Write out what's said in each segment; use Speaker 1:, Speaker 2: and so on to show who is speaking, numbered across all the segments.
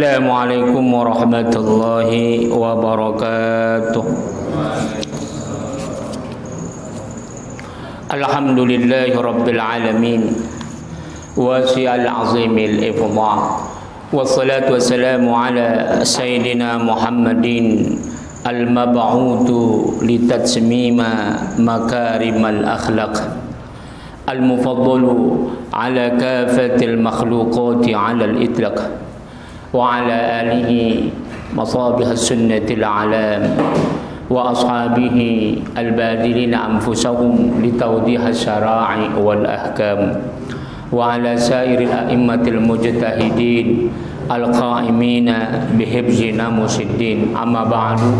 Speaker 1: Assalamualaikum warahmatullahi wabarakatuh. Alhamdulillahi rabbil alamin wasi'al azimil ifdha wassalatu wassalamu ala sayyidina Muhammadin al-mab'utu litatsmima makarimal akhlaq al-mufaddalu ala kafatil makhluqati ala al-itlaq wa ala alihi masabih sunnatil alam wa ashabihi al-badilina anfusahum litawdiha syara'i wal ahkam wa ala sairil a'immatil mujtahidin al-qa'imina bihibzi namusiddin. Amma ba'du,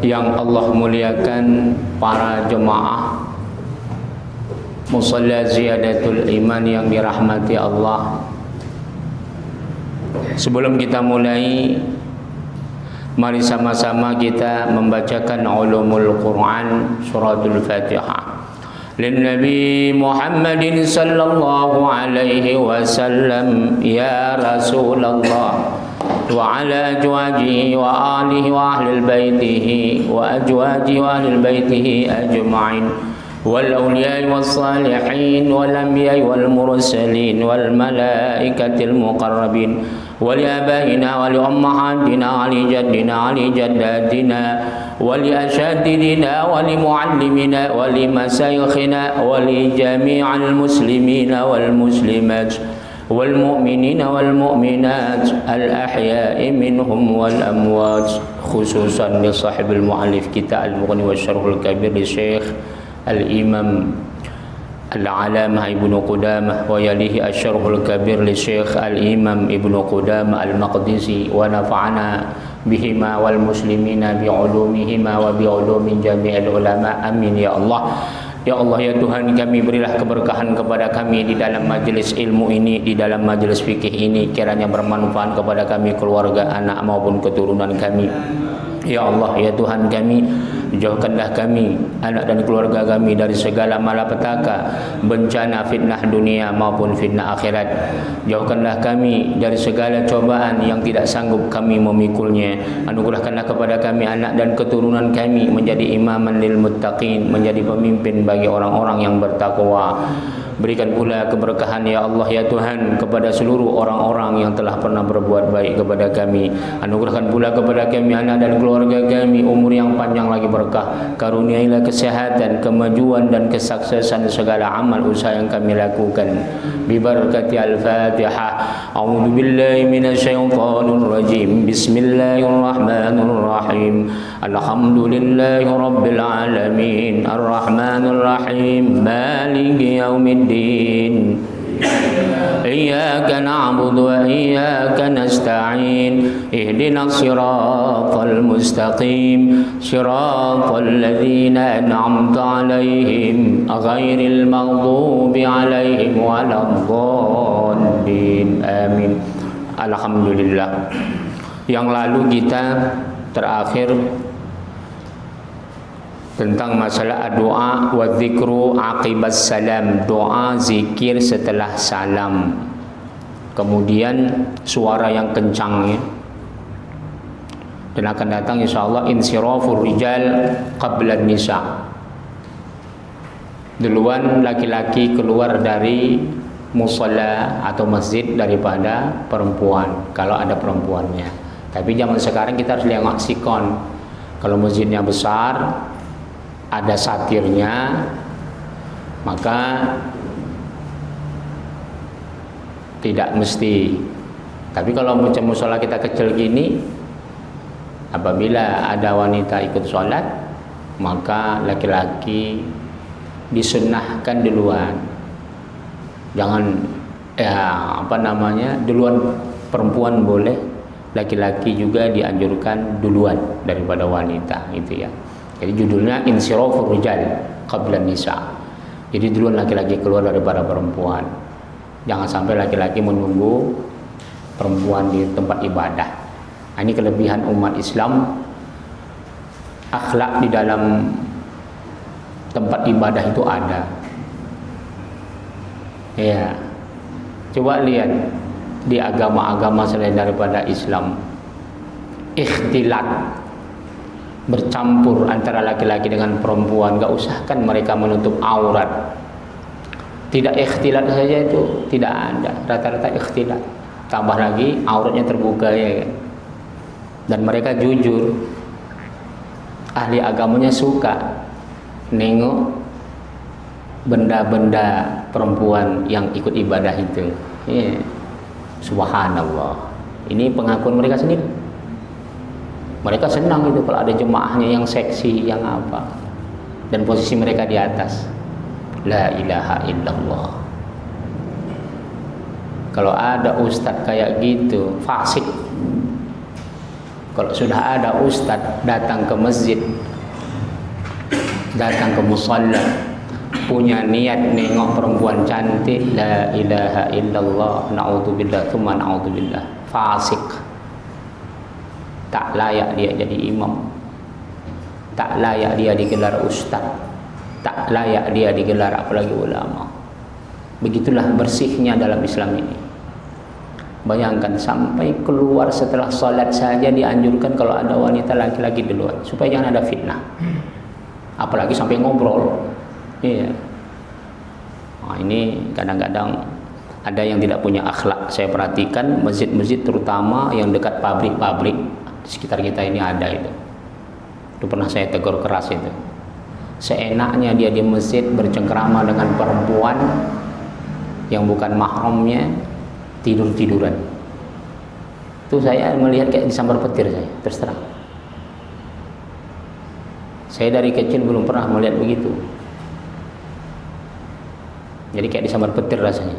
Speaker 1: yang Allah muliakan para jemaah musalla ziyadatul iman yang dirahmati Allah. Sebelum kita mulai, mari sama-sama kita membacakan ulumul Quran suratul Fatihah. Lin Nabi Muhammadin sallallahu alaihi wasallam, ya Rasulullah, wa ala azwajihi wa alihi wa ahli baitihi wa azwajihi wa ahli baitihi ajma'in والأولياء والصالحين والأنبياء والمرسلين والملائكة المقربين ولآبائنا ولأمهاتنا ولجدنا ولجداتنا ولأساتذتنا ولمعلمنا ولمشايخنا ولجميع المسلمين والمسلمات والمؤمنين والمؤمنات الأحياء منهم والأموات، خصوصا لصاحب المؤلف كتاب المغني والشرح الكبير للشيخ Al-Imam Al-Alamah Ibnu Qudamah wa yalihi asy-syarhul kabir li Syekh Al-Imam Ibnu Qudamah Al-Maqdisi wa nafa'ana bihima wal muslimina bi ulumihima wa bi ulumin jami'il ulama, amin ya Allah. Ya Allah, ya Tuhan kami, berilah keberkahan kepada kami di dalam majelis ilmu ini, di dalam majelis fikih ini, kiranya bermanfaat kepada kami, keluarga, anak maupun keturunan kami. Ya Allah, ya Tuhan kami, jauhkanlah kami, anak dan keluarga kami dari segala malapetaka, bencana, fitnah dunia maupun fitnah akhirat. Jauhkanlah kami dari segala cobaan yang tidak sanggup kami memikulnya. Anugerahkanlah kepada kami anak dan keturunan kami menjadi imaman lil muttaqin, menjadi pemimpin bagi orang-orang yang bertakwa. Berikan pula keberkahan ya Allah, ya Tuhan, kepada seluruh orang-orang yang telah pernah berbuat baik kepada kami. Anugerahkan pula kepada kami anak dan keluarga kami umur yang panjang lagi berkah. Karuniailah kesehatan, kemajuan dan kesuksesan segala amal usaha yang kami lakukan. Bi barakati al-Fatihah. A'udzu billahi minasyaitonir rajim. Bismillahirrahmanirrahim. Alhamdulillahi rabbil alamin. Arrahmanir rahim. Maliki yaumiddin. إياك نعبد وإياك نستعين اهدنا الصراط المستقيم صراط الذين أنعمت عليهم غير المغضوب عليهم ولا الضالين آمين. Alhamdulillah. Yang lalu kita terakhir tentang masalah doa wa dzikru aqibas salam, doa zikir setelah salam. Kemudian suara yang kencang ya. Dan akan datang insyaallah insirafur rijal qabla nisa. Duluan laki-laki keluar dari musalla atau masjid daripada perempuan kalau ada perempuannya. Tapi zaman sekarang kita harus lihat sikon. Kalau masjidnya besar, ada satirnya, maka tidak mesti. Tapi kalau macam musola kita kecil gini, apabila ada wanita ikut sholat, maka laki-laki disunnahkan duluan. Jangan duluan perempuan boleh, laki-laki juga dianjurkan duluan daripada wanita, gitu ya. Jadi judulnya insirafur rijal qabla nisa. Jadi duluan laki-laki keluar daripada perempuan. Jangan sampai laki-laki menunggu perempuan di tempat ibadah. Nah, ini kelebihan umat Islam. Akhlak di dalam tempat ibadah itu ada. Ya. Coba lihat di agama-agama selain daripada Islam. Ikhtilat, bercampur antara laki-laki dengan perempuan, gak usahkan mereka menutup aurat. Tidak ikhtilat saja itu tidak ada, rata-rata ikhtilat. Tambah lagi auratnya terbuka, ya kan? Dan mereka jujur, ahli agamanya suka nengok benda-benda perempuan yang ikut ibadah itu. Ya. Subhanallah. Ini pengakuan mereka sendiri. Mereka senang itu kalau ada jemaahnya yang seksi, yang apa, dan posisi mereka di atas. La ilaha illallah. Kalau ada ustadz kayak gitu, fasik. Kalau sudah ada ustadz datang ke masjid, datang ke musalla, punya niat nengok perempuan cantik, la ilaha illallah, na'udzubillah, tsumma na'udzubillah, fasik. Tak layak dia jadi imam, tak layak dia digelar ustadz, tak layak dia digelar apalagi ulama. Begitulah bersihnya dalam Islam ini. Bayangkan sampai keluar setelah salat saja dianjurkan kalau ada wanita laki-laki di luar, supaya jangan ada fitnah. Apalagi sampai ngobrol. Iya. Nah, ini kadang-kadang ada yang tidak punya akhlak. Saya perhatikan masjid-masjid terutama yang dekat pabrik-pabrik di sekitar kita ini ada itu. Itu pernah saya tegur keras itu. Seenaknya dia di masjid bercengkrama dengan perempuan yang bukan mahramnya, tidur-tiduran. Itu saya melihat kayak disambar petir, saya terus terang. Saya dari kecil belum pernah melihat begitu. Jadi kayak disambar petir rasanya.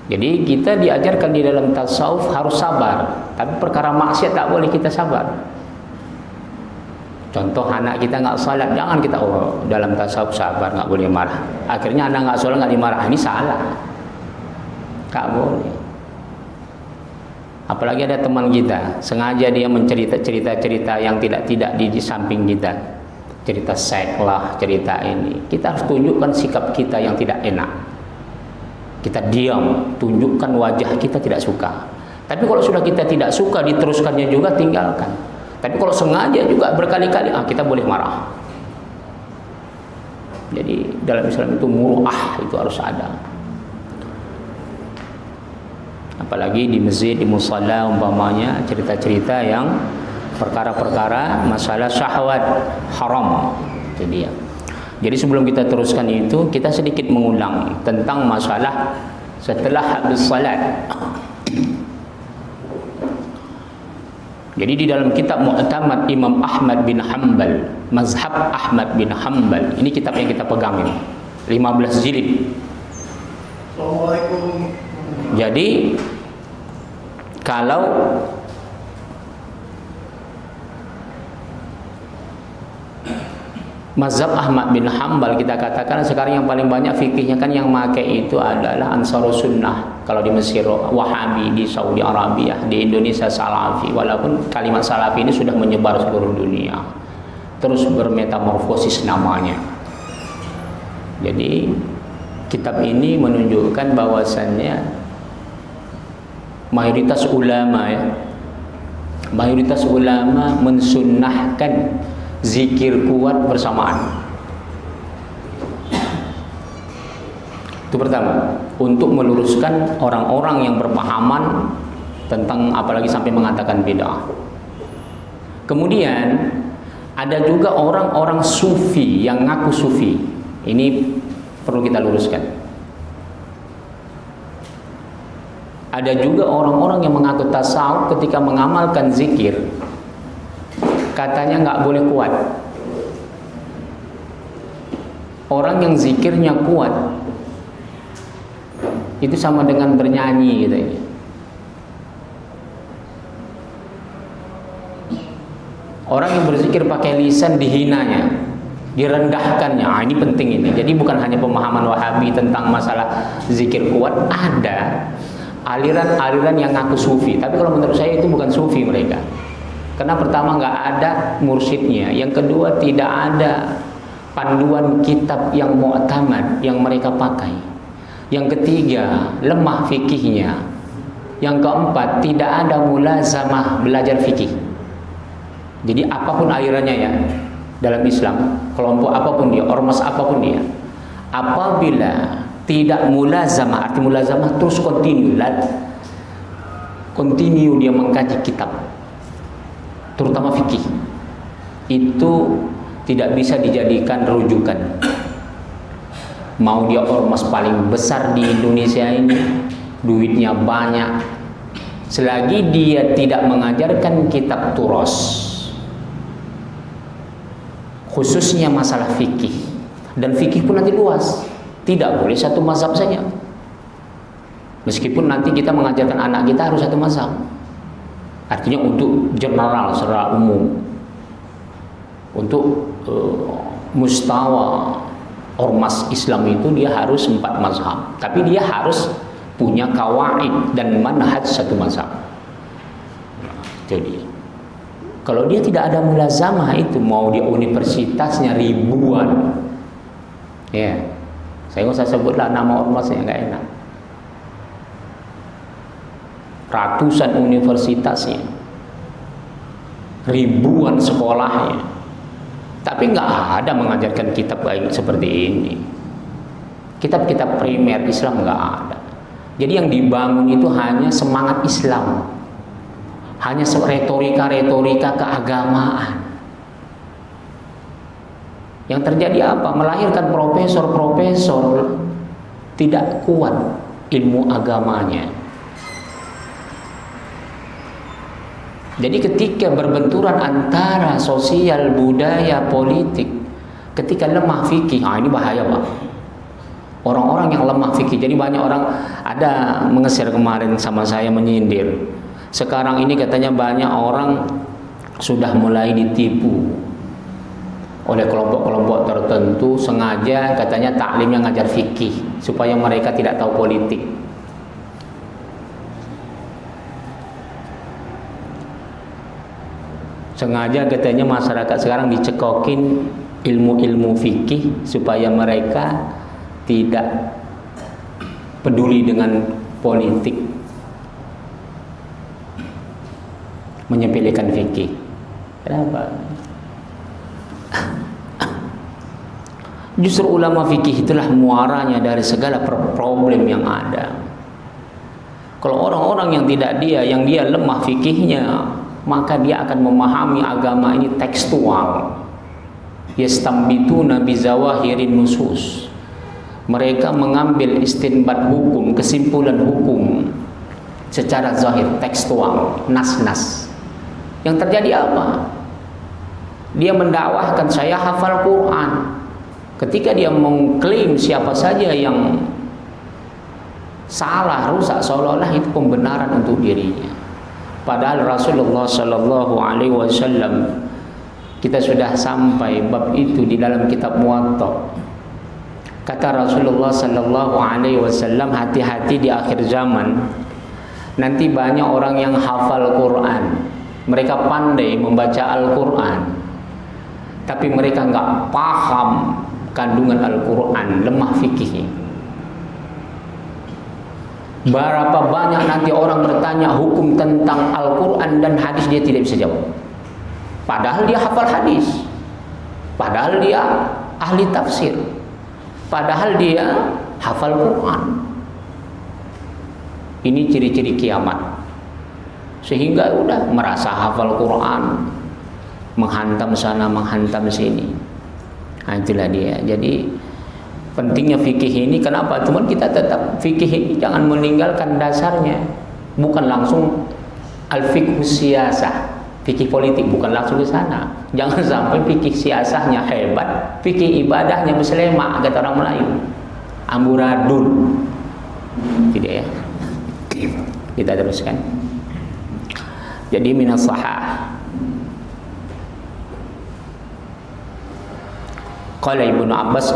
Speaker 1: Jadi kita diajarkan di dalam tasawuf harus sabar, tapi perkara maksiat tak boleh kita sabar. Contoh anak kita nggak salat, jangan kita dalam tasawuf sabar, nggak boleh marah. Akhirnya anak nggak salat nggak dimarahi, ini salah. Tak boleh. Apalagi ada teman kita sengaja dia mencerita-cerita yang tidak di samping kita, cerita seks lah, cerita ini. Kita harus tunjukkan sikap kita yang tidak enak. Kita diam, tunjukkan wajah kita tidak suka. Tapi kalau sudah kita tidak suka, diteruskannya juga, tinggalkan. Tapi kalau sengaja juga berkali-kali, kita boleh marah. Jadi dalam Islam itu muru'ah itu harus ada. Apalagi di masjid, di musalla umpamanya, cerita-cerita yang perkara-perkara masalah syahwat haram. Itu dia. Jadi sebelum kita teruskan itu, kita sedikit mengulang tentang masalah setelah habis salat. Jadi di dalam kitab Mu'tamad Imam Ahmad bin Hanbal, Mazhab Ahmad bin Hanbal, ini kitab yang kita pegang ini, 15 jilid.
Speaker 2: Assalamualaikum.
Speaker 1: Jadi kalau Mazhab Ahmad bin Hanbal, kita katakan sekarang yang paling banyak fikihnya kan yang pakai itu adalah Ansarus Sunnah. Kalau di Mesir Wahabi, di Saudi Arabia, di Indonesia Salafi. Walaupun kalimat Salafi ini sudah menyebar seluruh dunia, terus bermetamorfosis namanya. Jadi kitab ini menunjukkan bahwasannya mayoritas ulama mensunnahkan zikir kuat bersamaan. Itu pertama, untuk meluruskan orang-orang yang berpahaman tentang, apalagi sampai mengatakan bid'ah. Kemudian ada juga orang-orang sufi yang ngaku sufi. Ini perlu kita luruskan. Ada juga orang-orang yang mengaku tasawuf, ketika mengamalkan zikir katanya nggak boleh kuat. Orang yang zikirnya kuat itu sama dengan bernyanyi gitu ya. Orang yang berzikir pakai lisan dihinanya, direndahkannya. Ini penting ini. Jadi bukan hanya pemahaman Wahabi tentang masalah zikir kuat, ada aliran-aliran yang ngaku sufi. Tapi kalau menurut saya itu bukan sufi mereka. Karena pertama nggak ada mursyidnya, yang kedua tidak ada panduan kitab yang mu'tamad yang mereka pakai. Yang ketiga, lemah fikihnya. Yang keempat, tidak ada mulazamah belajar fikih. Jadi apapun alirannya ya dalam Islam, kelompok apapun dia, ormas apapun dia, apabila tidak mulazamah, arti mulazamah terus continue dia mengkaji kitab, terutama fikih, itu tidak bisa dijadikan rujukan. Mau dia ormas paling besar di Indonesia ini, duitnya banyak, selagi dia tidak mengajarkan kitab turos, khususnya masalah fikih, dan fikih pun nanti luas, tidak boleh satu mazhab saja. Meskipun nanti kita mengajarkan anak kita harus satu mazhab, artinya untuk general secara umum, untuk mustawa ormas Islam itu dia harus 4 mazhab, tapi dia harus punya kawaid dan manhaj satu mazhab. Jadi kalau dia tidak ada mulazamah, itu mau dia universitasnya ribuan, ya, saya nggak usah sebutlah nama ormasnya, nggak enak, ratusan universitasnya, ribuan sekolahnya, tapi nggak ada mengajarkan kitab baik seperti ini. Kitab-kitab primer Islam nggak ada. Jadi yang dibangun itu hanya semangat Islam, hanya retorika-retorika keagamaan. Yang terjadi apa? Melahirkan profesor-profesor tidak kuat ilmu agamanya. Jadi ketika berbenturan antara sosial, budaya, politik, ketika lemah fikih, ini bahaya Pak. Orang-orang yang lemah fikih, jadi banyak orang ada mengeser kemarin sama saya menyindir. Sekarang ini katanya banyak orang sudah mulai ditipu oleh kelompok-kelompok tertentu, sengaja katanya taklimnya ngajar fikih supaya mereka tidak tahu politik. Sengaja katanya masyarakat sekarang dicekokin ilmu-ilmu fikih supaya mereka tidak peduli dengan politik, menyepelekan fikih. Kenapa? Justru ulama fikih itulah muaranya dari segala problem yang ada. Kalau orang-orang yang tidak yang dia lemah fikihnya, maka dia akan memahami agama ini tekstual. Yastambituna bizawahirin nusus. Mereka mengambil istinbat hukum, kesimpulan hukum secara zahir, tekstual, nas-nas. Yang terjadi apa? Dia mendakwahkan saya hafal Quran. Ketika dia mengklaim siapa saja yang salah, rusak, seolah-olah itu pembenaran untuk dirinya. Padahal Rasulullah Sallallahu Alaihi Wasallam, kita sudah sampai bab itu di dalam kitab Muwatta. Kata Rasulullah Sallallahu Alaihi Wasallam, hati-hati di akhir zaman. Nanti banyak orang yang hafal Quran, mereka pandai membaca Al-Quran, tapi mereka nggak paham kandungan Al-Quran, lemah fikih. Berapa banyak nanti orang bertanya hukum tentang Al-Quran dan hadis, dia tidak bisa jawab. Padahal dia hafal hadis, padahal dia ahli tafsir, padahal dia hafal Quran. Ini ciri-ciri kiamat. Sehingga udah merasa hafal Quran, menghantam sana, menghantam sini. Nah, itulah dia. Jadi pentingnya fikih ini, kenapa? Cuman kita tetap fikih ini jangan meninggalkan dasarnya. Bukan langsung al-fiqh siyasah, fikih politik, bukan langsung ke sana. Jangan sampai fikih siasahnya hebat, fikih ibadahnya muslemah, kata orang Melayu, amburadul. Tidak ya. Kita teruskan. Jadi minas sahah. Qala Ibnu Abbas,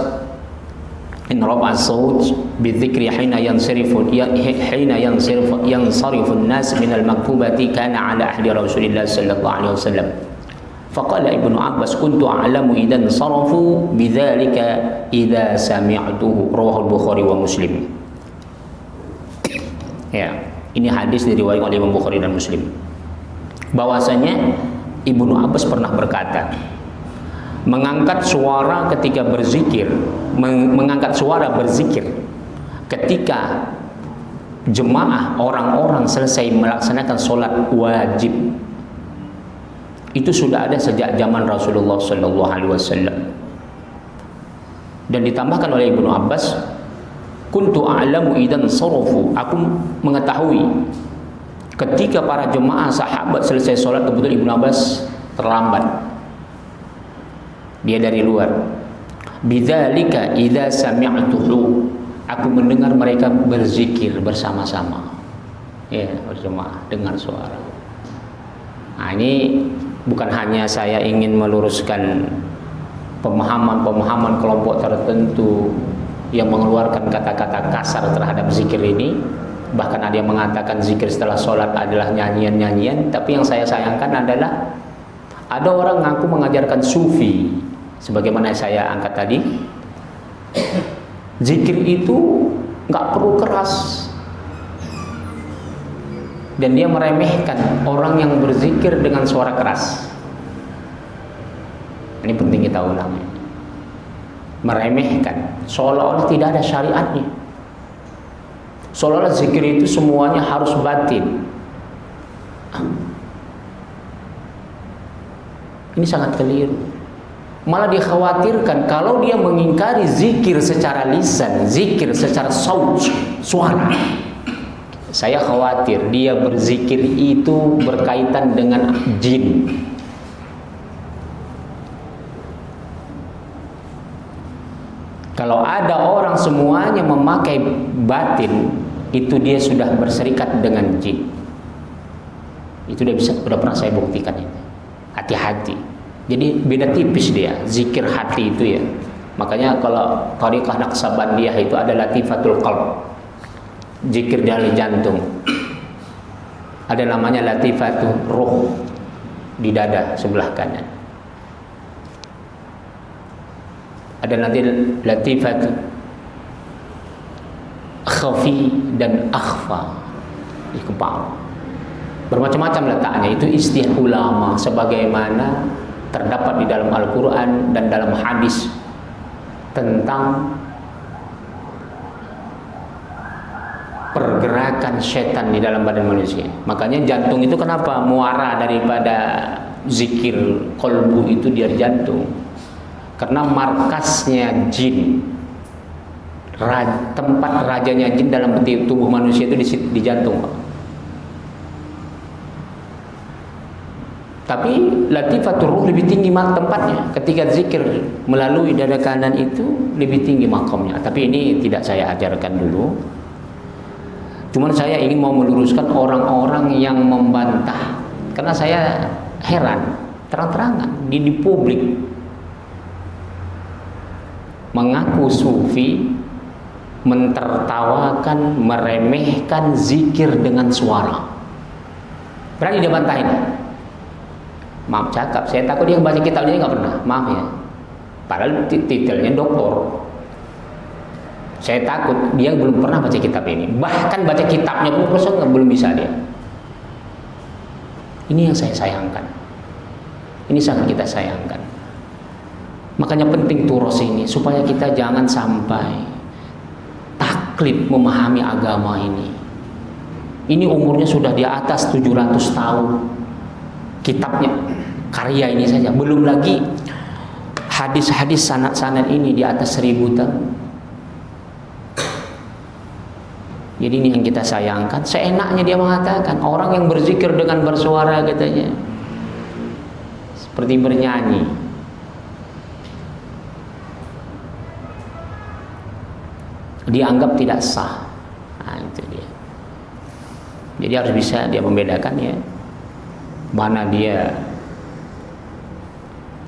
Speaker 1: in rafa as-saut bidzikri hina yansarifu an-nas min al-maktubati kana ala ahdi Rasulillah sallallahu alaihi wasallam. Faqala Ibnu Abbas, kuntu a'lamu idan sarafu bidzalika idza sami'tuhu, rawahu al-Bukhari wa Muslim. Ya, ini hadis diriwayatkan oleh Imam Bukhari dan Muslim. Bahwasanya Ibnu Abbas pernah berkata, mengangkat suara ketika berzikir, mengangkat suara berzikir ketika jemaah orang-orang selesai melaksanakan sholat wajib, itu sudah ada sejak zaman Rasulullah Sallallahu Alaihi Wasallam. Dan ditambahkan oleh Ibnu Abbas, kuntu a'lamu idan sarafu, aku mengetahui ketika para jemaah sahabat selesai sholat, kebetulan Ibnu Abbas terlambat, dia dari luar. Bidzalika idza sami'tuhu, aku mendengar mereka berzikir bersama-sama, ya, berjemaah dengan suara. Nah, ini bukan hanya saya ingin meluruskan pemahaman-pemahaman kelompok tertentu yang mengeluarkan kata-kata kasar terhadap zikir ini. Bahkan ada yang mengatakan zikir setelah sholat adalah nyanyian-nyanyian. Tapi yang saya sayangkan adalah ada orang ngaku mengajarkan sufi, sebagaimana saya angkat tadi. Zikir itu nggak perlu keras, dan dia meremehkan orang yang berzikir dengan suara keras. Ini penting kita ulang. Meremehkan, seolah-olah tidak ada syariatnya, seolah-olah zikir itu semuanya harus batin. Ini sangat keliru. Malah dikhawatirkan kalau dia mengingkari zikir secara lisan, zikir secara saut, suara, saya khawatir dia berzikir itu berkaitan dengan jin. Kalau ada orang semuanya memakai batin, itu dia sudah berserikat dengan jin. Itu udah pernah saya buktikan itu. Hati-hati. Jadi beda tipis dia, zikir hati itu ya. Makanya kalau thariqah Naqsabandiyah itu ada latifatul qalb, zikir dari jantung. Ada namanya latifatul ruh, di dada sebelah kanan. Ada nanti latifat khafi dan akhfa di kepala. Bermacam-macam letaknya. Itu istilah ulama sebagaimana terdapat di dalam Al-Quran dan dalam hadis tentang pergerakan setan di dalam badan manusia. Makanya jantung itu kenapa muara daripada zikir qalbu itu dari jantung. Karena markasnya jin, tempat rajanya jin dalam tubuh manusia itu di jantung. Tapi latifatul ruh lebih tinggi tempatnya. Ketika zikir melalui dada kanan itu lebih tinggi makamnya. Tapi ini tidak saya ajarkan dulu. Cuman saya ingin mau meluruskan orang-orang yang membantah. Karena saya heran, terang-terangan di publik mengaku sufi, mentertawakan, meremehkan zikir dengan suara. Berani dia bantahin. Maaf cakap, saya takut dia baca kitabnya nggak pernah. Maaf ya. Padahal titelnya doktor. Saya takut dia belum pernah baca kitab ini. Bahkan baca kitabnya pun belum bisa dia. Ini yang saya sayangkan. Ini sangat kita sayangkan. Makanya penting turos ini supaya kita jangan sampai taklid memahami agama ini. Ini umurnya sudah di atas 700 tahun. Kitabnya, karya ini saja. Belum lagi hadis-hadis sanad-sanad ini di atas 1000 tahun. Jadi ini yang kita sayangkan. Seenaknya dia mengatakan orang yang berzikir dengan bersuara katanya seperti bernyanyi. Dianggap tidak sah. Nah, itu dia. Jadi harus bisa dia membedakan ya, mana dia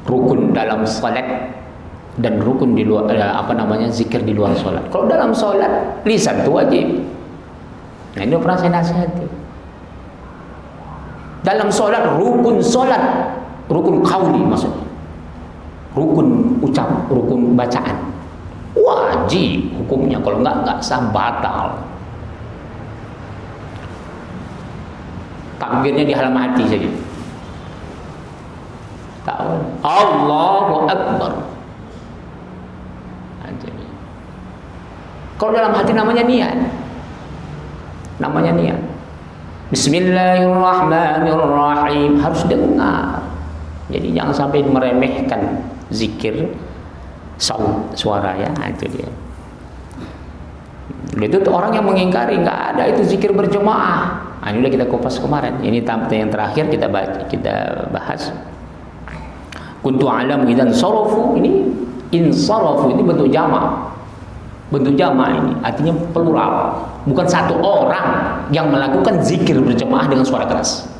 Speaker 1: rukun dalam salat dan rukun di luar, zikir di luar salat. Kalau dalam salat lisan itu wajib. Nah, ini pernah saya nasihati. Dalam salat rukun qauli maksudnya. Rukun ucap, rukun bacaan. Wajib hukumnya, kalau enggak sah, batal. takbirnya di halaman hati saja. Tahu? Allahu Akbar. Kalau dalam hati namanya niat. Namanya niat. Bismillahirrahmanirrahim, harus dengar. Jadi jangan sampai meremehkan zikir suara ya, itu dia. Itu orang yang mengingkari nggak ada itu zikir berjemaah. Nah, ini udah kita kupas kemarin. Ini tamat yang terakhir kita bahas. Kuntu alam idzan sarafu, ini insarafu ini bentuk jamak. Bentuk jamak ini artinya plural, bukan satu orang yang melakukan zikir berjemaah dengan suara keras.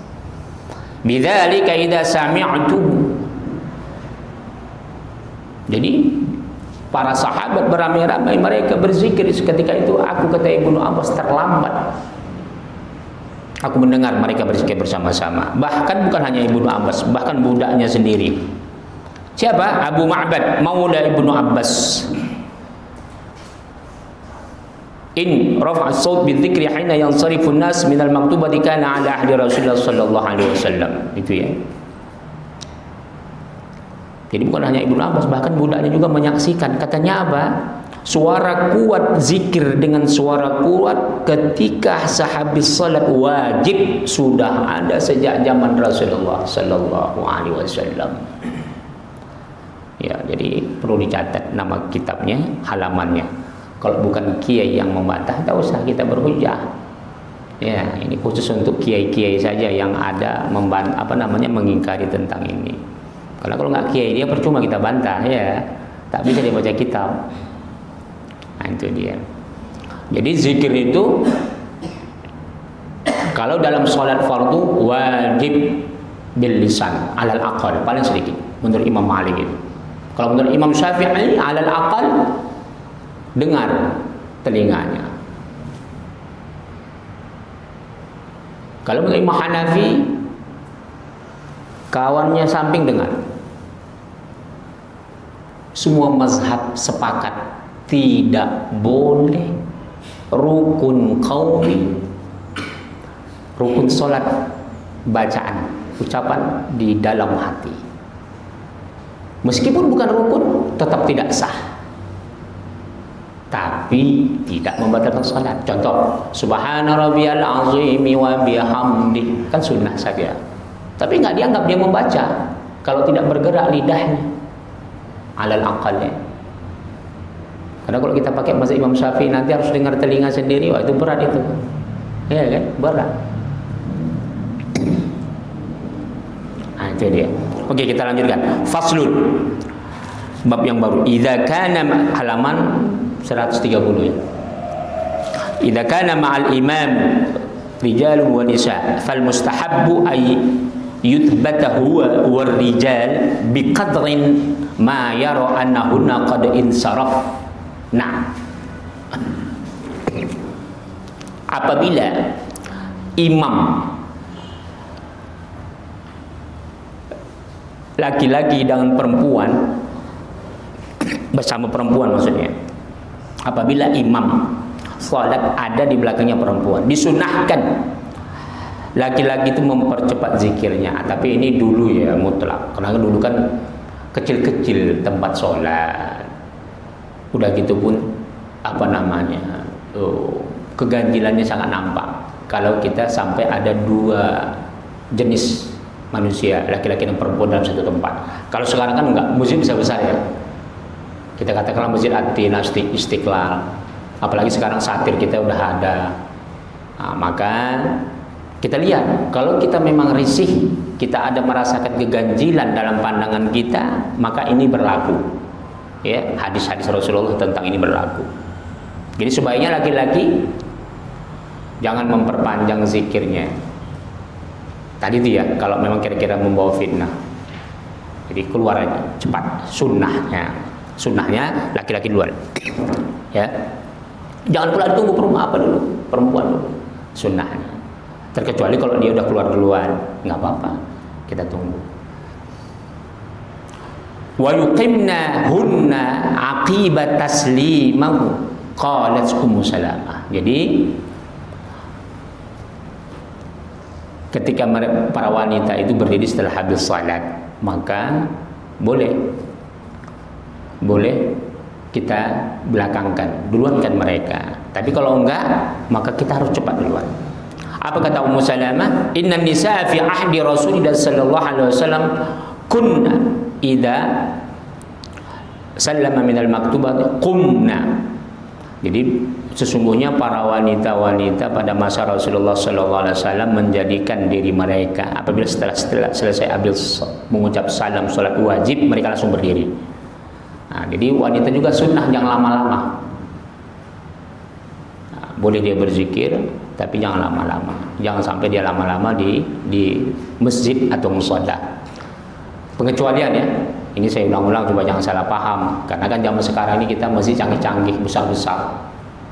Speaker 1: Bidzalika idza sami'tu. Jadi para sahabat beramai-ramai mereka berzikir ketika itu. Aku, kata Ibnu Abbas, terlambat. Aku mendengar mereka berzikir bersama-sama. Bahkan bukan hanya Ibnu Abbas, bahkan budaknya sendiri. Siapa? Abu Ma'bad, maula Ibnu Abbas. In rafa'a as-saut bidzikri hina yansarifu an-nas min al-maktubati kana 'ala ahdi Rasulullah sallallahu alaihi wasallam. Itu ya. Jadi bukan hanya Ibnu Abbas, bahkan budaknya juga menyaksikan. Katanya apa? Suara kuat zikir dengan suara kuat ketika sahabis salat wajib sudah ada sejak zaman Rasulullah sallallahu alaihi wasallam. Ya, jadi perlu dicatat nama kitabnya, halamannya. Kalau bukan kiai yang membantah, tak usah kita berhujah. Ya, ini khusus untuk kiai-kiai saja yang ada mengingkari tentang ini. Karena kalau nggak kiai dia percuma kita bantah, ya, tak bisa dia baca kitab. Nah, itu dia. Jadi zikir itu kalau dalam sholat fardu wajib bil lisan alal aqal, paling sedikit menurut Imam Malik itu. Kalau menurut Imam Syafi'i alal aqal dengar telinganya. Kalau menurut Imam Hanafi kawannya samping dengar. Semua mazhab sepakat tidak boleh rukun qauli, rukun salat, bacaan, ucapan di dalam hati. Meskipun bukan rukun, tetap tidak sah. Tapi tidak membatalkan salat. Contoh, subhana rabbiyal azimi wa bihamdi, kan sunnah saja. Tapi nggak dianggap dia membaca kalau tidak bergerak lidahnya. Alal aqalnya. Karena kalau kita pakai mazhab Imam Syafi'i nanti harus dengar telinga sendiri, wah itu berat itu. Iya kan? Berat. Nah, itu dia. Oke, kita lanjutkan. Faslun. Bab yang baru. Idza kana halaman 130 ya. Idza kana ma'al imam rijalun wa nisa fal mustahabbu ay yuthbata huwa war rijal biqadrin ma yara annahunna qad insaraf. Nah, apabila imam laki-laki dengan perempuan bersama perempuan, maksudnya apabila imam salat ada di belakangnya perempuan, disunahkan laki-laki itu mempercepat zikirnya. Tapi ini dulu ya mutlak, karena dulu kan kecil-kecil tempat sholat. Udah gitu pun keganjilannya sangat nampak kalau kita sampai ada dua jenis manusia, laki-laki dan perempuan dalam satu tempat. Kalau sekarang kan enggak, masjid besar-besar ya. Kita katakanlah Masjid At-Tina, Istiqlal. Apalagi sekarang satir kita udah ada. Nah, maka kita lihat, kalau kita memang risih, kita ada merasakan keganjilan dalam pandangan kita, maka ini berlaku. Ya, hadis-hadis Rasulullah tentang ini berlaku. Jadi sebaiknya laki-laki jangan memperpanjang zikirnya. Tadi itu ya, kalau memang kira-kira membawa fitnah. Jadi keluar aja, cepat. Sunnahnya laki-laki duluan. Ya. Jangan pula ditunggu perempuan dulu. Sunnahnya. Terkecuali kalau dia udah keluar duluan, nggak apa-apa, kita tunggu. Wa yuqimna hunna aqibat taslimahu qalat Ummu Salamah. Jadi ketika para wanita itu berdiri setelah habis salat, maka boleh kita belakangkan, duluankan mereka. Tapi kalau enggak, maka kita harus cepat duluan. Apa kata Ummu Salamah? Inna nisaa fi ahdi Rasulillah sallallahu alaihi wasallam kunna idza sallama minal maktubat qumna. Jadi sesungguhnya para wanita-wanita pada masa Rasulullah sallallahu alaihi wasallam menjadikan diri mereka apabila setelah selesai mengucap salam salat wajib, mereka langsung berdiri. Nah, jadi wanita juga sunnah jangan lama-lama. Nah, boleh dia berzikir, tapi jangan lama-lama. Jangan sampai dia lama-lama di masjid atau musholla. Pengecualian ya. Ini saya ulang-ulang supaya jangan salah paham. Karena kan zaman sekarang ini kita masjid canggih-canggih, besar-besar.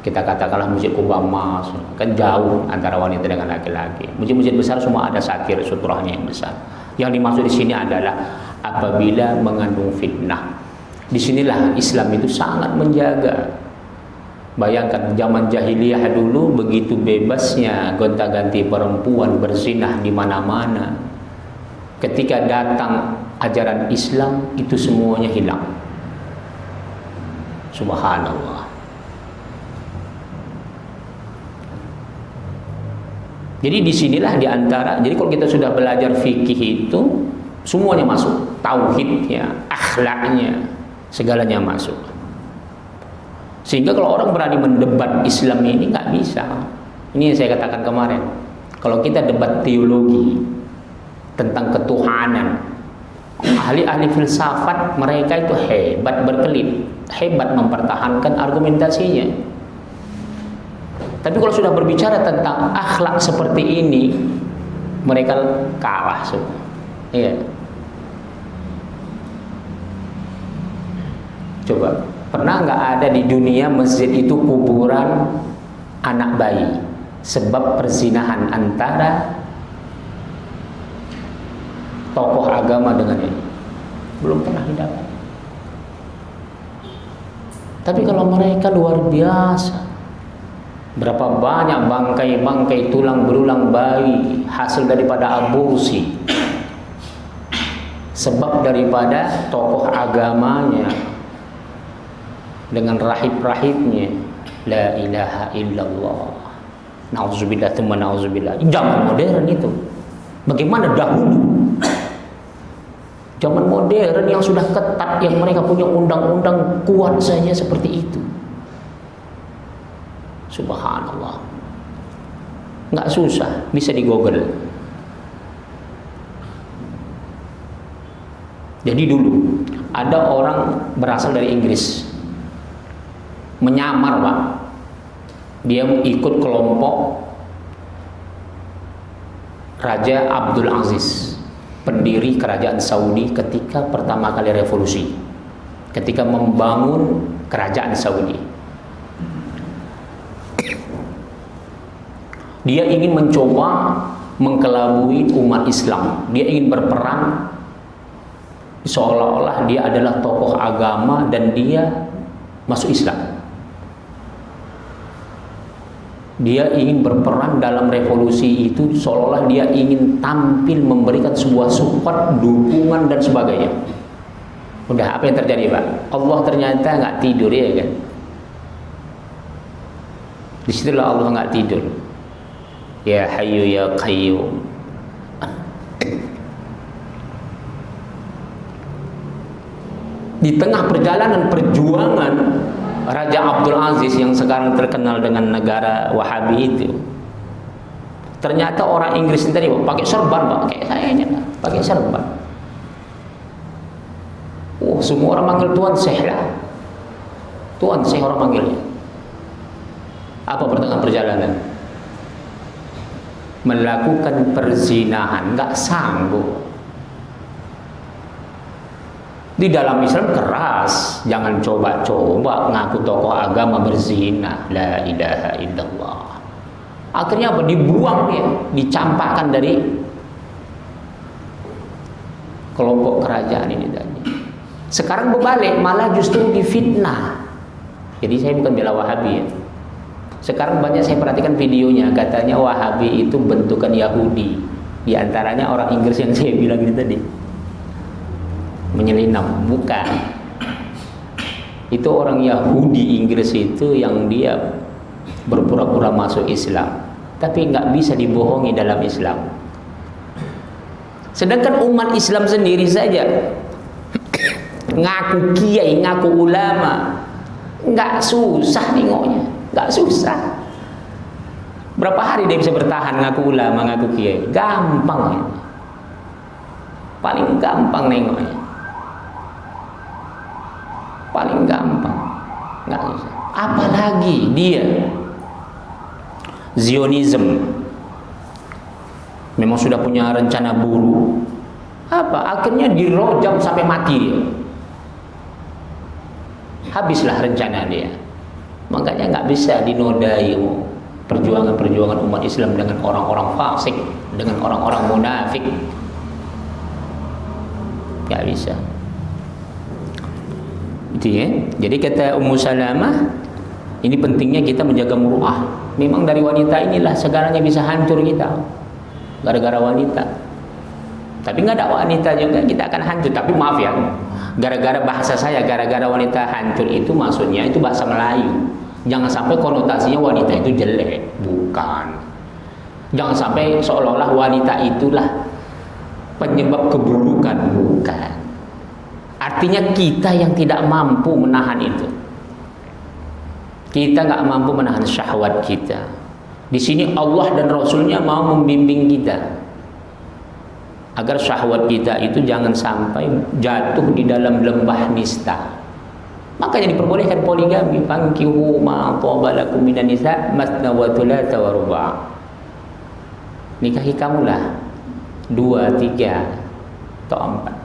Speaker 1: Kita katakanlah masjid Kubah Mas, kan jauh antara wanita dengan laki-laki. Masjid-masjid besar semua ada satir suturahnya yang besar. Yang dimaksud di sini adalah apabila mengandung fitnah. Disinilah Islam itu sangat menjaga. Bayangkan zaman jahiliyah dulu begitu bebasnya gonta-ganti perempuan berzinah di mana-mana. Ketika datang ajaran Islam itu semuanya hilang. Subhanallah. Jadi disinilah diantara. Jadi kalau kita sudah belajar fikih itu semuanya masuk, tauhidnya, akhlaknya, segalanya masuk. Sehingga kalau orang berani mendebat Islam ini nggak bisa. Ini yang saya katakan kemarin. Kalau kita debat teologi tentang ketuhanan, ahli-ahli filsafat mereka itu hebat berkelit, hebat mempertahankan argumentasinya. Tapi kalau sudah berbicara tentang akhlak seperti ini, mereka kalah semua. Iya. Coba, pernah nggak ada di dunia masjid itu kuburan anak bayi sebab perzinahan antara tokoh agama dengan ini? Belum pernah didapat. Tapi kalau mereka luar biasa. Berapa banyak bangkai-bangkai tulang belulang bayi hasil daripada aborsi. Sebab daripada tokoh agamanya dengan rahib-rahibnya. La ilaha illallah. Nauzubillah tsumma nauzubillah. Zaman modern itu. Bagaimana dahulu? Zaman modern yang sudah ketat, yang mereka punya undang-undang kuat saja seperti itu. Subhanallah. Nggak susah, bisa di Google. Jadi dulu ada orang berasal dari Inggris, menyamar Pak. Dia ikut kelompok Raja Abdul Aziz, pendiri kerajaan Saudi ketika pertama kali revolusi, ketika membangun kerajaan Saudi. Dia ingin mencoba mengkelabui umat Islam. Dia ingin berperan seolah-olah dia adalah tokoh agama dan dia masuk Islam. Dia ingin berperan dalam revolusi itu seolah-olah dia ingin tampil memberikan sebuah support, dukungan dan sebagainya. Udah, apa yang terjadi Pak? Allah ternyata nggak tidur, ya kan? Disitulah Allah nggak tidur. Ya Hayyu ya Qayyum. Di tengah perjalanan perjuangan Raja Abdul Aziz yang sekarang terkenal dengan negara Wahabi itu, ternyata orang Inggris ini tadi pakai serban Pak, kayak saya aja pakai serban. Semua orang manggil Tuan Syekh lah. Tuan Syekh orang manggilnya. Apa pertengahan perjalanan? Melakukan perzinahan, nggak sanggup. Di dalam Islam keras, jangan coba-coba ngaku tokoh agama berzina. La ilaha illallah. Akhirnya apa? Dibuang dia, dicampakkan dari kelompok kerajaan ini tadi. Sekarang berbalik, malah justru difitnah. Jadi saya bukan bela Wahabi ya. Sekarang banyak saya perhatikan videonya, katanya Wahabi itu bentukan Yahudi. Di antaranya orang Inggris yang saya bilang itu tadi, menyelinap. Bukan, itu orang Yahudi Inggris itu yang dia berpura-pura masuk Islam, tapi nggak bisa dibohongi dalam Islam. Sedangkan umat Islam sendiri saja ngaku kiai, ngaku ulama, nggak susah nengoknya, nggak susah. Berapa hari dia bisa bertahan ngaku ulama, ngaku kiai? Gampang ya. Paling gampang nengoknya. Paling gampang. Nggak bisa. Apalagi dia Zionism. Memang sudah punya rencana buruk. Apa? Akhirnya dirojam sampai mati dia. Habislah rencana dia. Makanya nggak bisa dinodai perjuangan-perjuangan umat Islam dengan orang-orang fasik, dengan orang-orang munafik. Gak bisa. Itu ya. Jadi kata Ummu Salamah, ini pentingnya kita menjaga muruah. Memang dari wanita inilah segalanya bisa hancur kita. Gara-gara wanita. Tapi nggak ada wanita juga kita akan hancur. Tapi maaf ya, gara-gara bahasa saya, gara-gara wanita hancur itu maksudnya itu bahasa Melayu. Jangan sampai konotasinya wanita itu jelek, bukan. Jangan sampai seolah-olah wanita itulah penyebab keburukan, bukan. Artinya kita yang tidak mampu menahan itu. Kita nggak mampu menahan syahwat kita. Di sini Allah dan Rasulnya mau membimbing kita agar syahwat kita itu jangan sampai jatuh di dalam lembah nista. Makanya diperbolehkan poligami, fankihu ma thaba lakum minan nisa masna wa thulatha wa ruba'. Nikahi kamulah 2, 3 atau 4.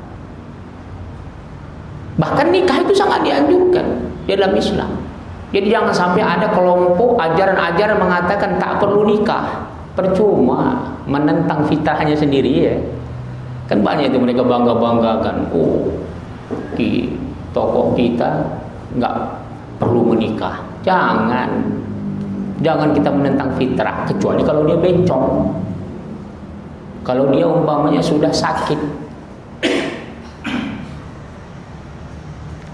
Speaker 1: Bahkan nikah itu sangat dianjurkan di dalam Islam. Jadi jangan sampai ada kelompok ajaran-ajaran mengatakan tak perlu nikah. Percuma, menentang fitrahnya sendiri ya. Kan banyak itu mereka bangga-banggakan, oh, tokoh kita nggak perlu menikah. Jangan kita menentang fitrah, kecuali kalau dia bencong, kalau dia umpamanya sudah sakit.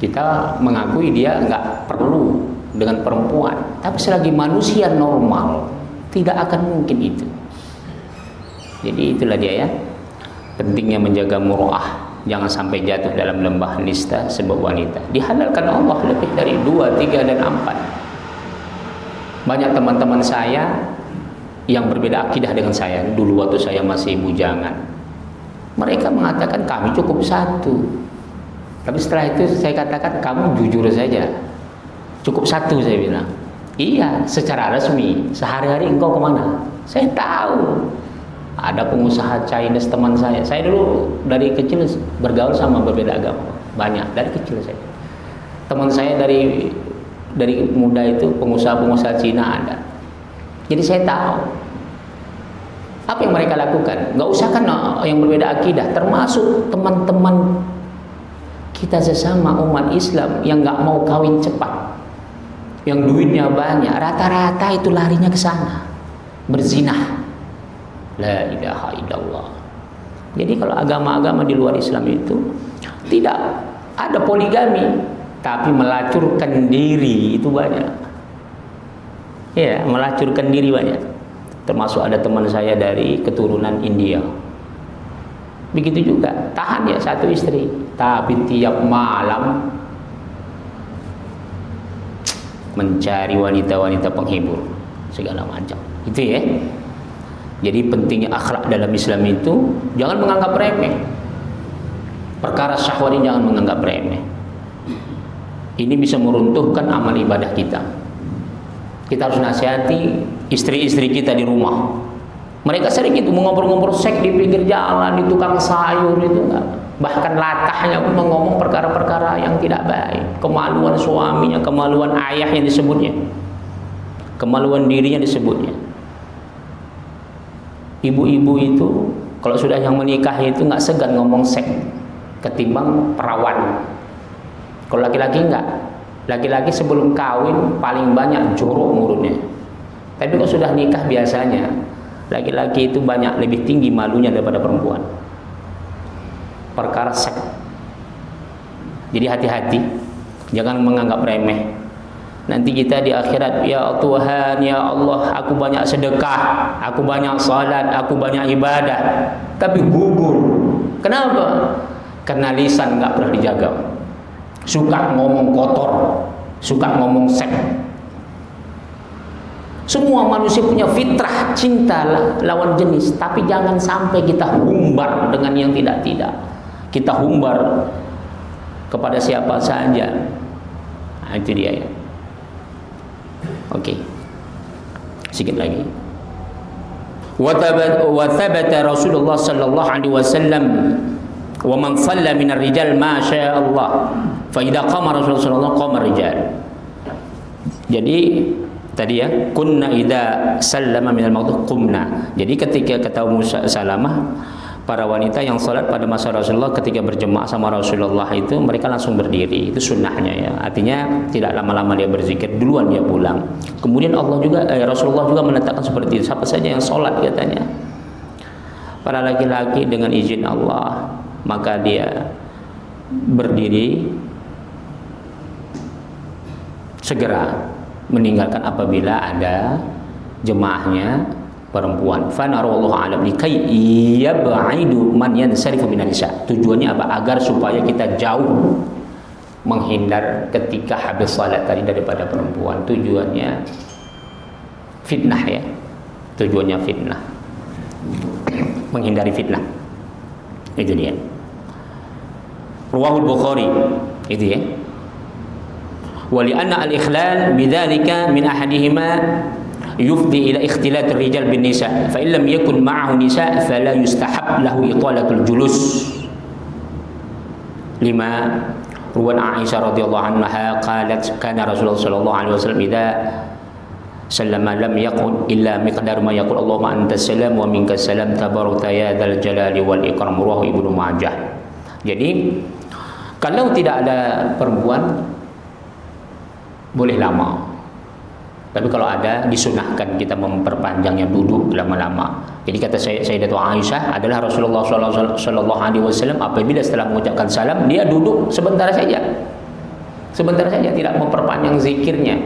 Speaker 1: Kita mengakui dia nggak perlu dengan perempuan, tapi selagi manusia normal tidak akan mungkin itu. Jadi itulah dia ya, pentingnya menjaga muruah. Jangan sampai jatuh dalam lembah nista sebab wanita. Dihalalkan Allah lebih dari 2, 3 dan 4. Banyak teman-teman saya yang berbeda akidah dengan saya dulu waktu saya masih bujangan. Mereka mengatakan kami cukup 1. Tapi setelah itu saya katakan kamu jujur saja. Cukup 1 saya bilang. Iya, secara resmi. Sehari-hari engkau kemana? Saya tahu. Ada pengusaha Chinese teman saya. Saya dulu dari kecil bergaul sama berbeda agama. Banyak dari kecil saya. Teman saya dari muda itu pengusaha-pengusaha Cina ada. Jadi saya tahu apa yang mereka lakukan. Nggak usah kan yang berbeda akidah, termasuk teman-teman kita sesama umat Islam yang nggak mau kawin cepat, yang duitnya banyak, rata-rata itu larinya ke sana, berzinah. La ilaha illallah. Jadi kalau agama-agama di luar Islam itu tidak ada poligami, tapi melacurkan diri itu banyak. Ya, melacurkan diri banyak. Termasuk ada teman saya dari keturunan India. Begitu juga, tahan ya 1 istri, tapi tiap malam mencari wanita-wanita penghibur segala macam. Itu ya. Jadi pentingnya akhlak dalam Islam itu jangan menganggap remeh. Perkara syahwat ini jangan menganggap remeh. Ini bisa meruntuhkan amal ibadah kita. Kita harus nasihati istri-istri kita di rumah. Mereka sering itu mengobrol-ngobrol seks di pinggir jalan, di tukang sayur itu enggak. Bahkan latahnya pun ngomong perkara-perkara yang tidak baik. Kemaluan suaminya, kemaluan ayah yang disebutnya, kemaluan dirinya disebutnya. Ibu-ibu itu kalau sudah yang menikah itu nggak segan ngomong seks ketimbang perawan. Kalau laki-laki enggak. Laki-laki sebelum kawin paling banyak jorok mulutnya. Tapi kalau sudah nikah biasanya Laki-laki itu banyak lebih tinggi malunya daripada perempuan. Perkara seks. Jadi hati-hati, jangan menganggap remeh. Nanti kita di akhirat, ya Tuhan, ya Allah, aku banyak sedekah, aku banyak salat, aku banyak ibadah, tapi gugur. Kenapa? Karena lisan nggak pernah dijaga. Suka ngomong kotor, suka ngomong seks. Semua manusia punya fitrah cinta lawan jenis, tapi jangan sampai kita humbar dengan yang tidak-tidak. Kita humbar kepada siapa saja. Nah, itu dia ya. Oke. Sedikit lagi. Wa thabata Rasulullah sallallahu alaihi wasallam wa man shalla min ar-rijal ma syaa Allah. Fa idza qama Rasulullah qama ar-rijal. Jadi tadi ya, kunna idza sallama minal maghrib qumna. Jadi ketika kata Ummu Salamah, para wanita yang salat pada masa Rasulullah ketika berjemaah sama Rasulullah itu mereka langsung berdiri. Itu sunnahnya ya. Artinya tidak lama-lama dia berzikir, duluan dia pulang. Kemudian Allah juga Rasulullah juga menetapkan seperti itu. Siapa saja yang salat katanya, para laki-laki dengan izin Allah, maka dia berdiri segera meninggalkan apabila ada jemaahnya perempuan. Fa narallahu a'lam likai yab'idu man yansarifu minan nisa. Tujuannya apa? Agar supaya kita jauh menghindar ketika habis salat tadi daripada perempuan. Tujuannya fitnah ya. Tujuannya fitnah. Menghindari fitnah. Itu dia. Riwayat Bukhari. Itu ya. ولأن الإخلال بذلك من أحدهما يفضي إلى اختلاط الرجال بالنساء فإن لم يكن معه نساء فلا يستحب له إطالة الجلوس لما روى عائشة رضي الله عنها قالت كان رسول الله صلى الله عليه وسلم إذا سلم لم يقل إلا مقدار ما يقول اللهم أنت السلام ومنك السلام تبارك يا ذا الجلال والإكرام رواه Ibnu Majah. Jadi kalau tidak ada perempuan boleh lama, tapi kalau ada disunahkan kita memperpanjangnya duduk lama-lama. Jadi kata Sayyidatul Aisyah adalah Rasulullah Sallallahu Alaihi Wasallam apabila setelah mengucapkan salam dia duduk sebentar saja, tidak memperpanjang zikirnya,